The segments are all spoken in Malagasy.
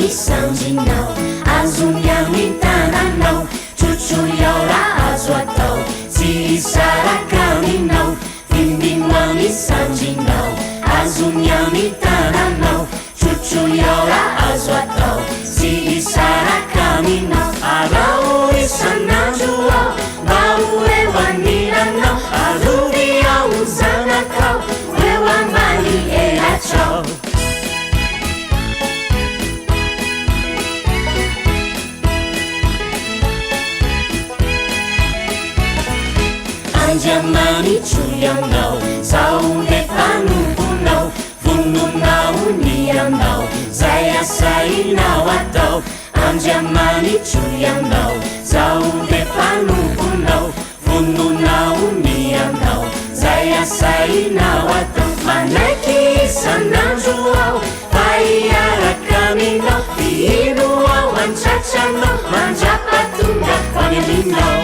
misanjinao azony amin'ny tananao tsotso iaora azo atao tsy hisaraka aminao findino amisanjinao azony amin'ny tananao tsotso iaora azo atao tsy hisaraka aminao arao isanandro ao mba eo aniranao arovy ao zanakao eo ambany elatrao andiamanitsoianao zao lefanomponao vononao nianao zay asainao atao andiamanitsoianao zao lefanomponao vononao nianao zay asainao atao manaiky isanandro ao fa iaraka aminao ino ao antratranao mandrapatonga fany aminao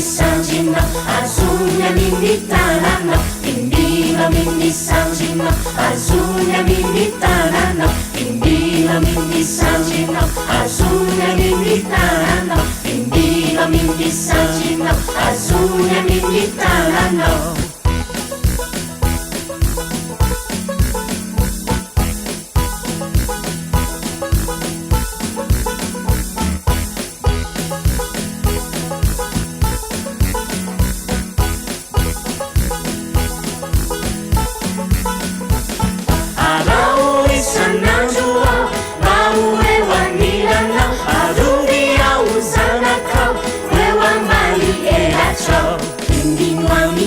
misanjinao azony amin'ny tananao findino amin'ny sanjinao azony amin'ny tananao findino amin'ny sanjinao azony amin'ny tananao findino amin'ny sanjinao azony amin'ny tananao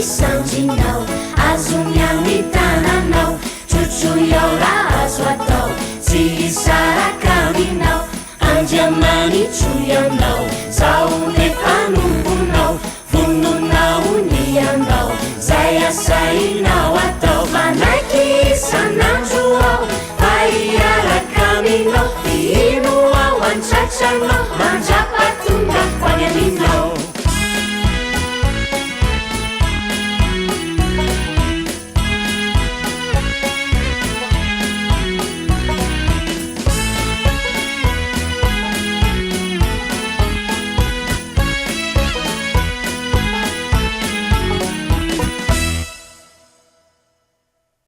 misanjinao azony amin'ny tananao tsotso iaora azo atao tsy hisaraka aminao andiamanitsoianao zao lefanomponao vononao nianao zay asainao atao manaiky isanandro ao fa iaraka aminao ino ao antratranao mandrapa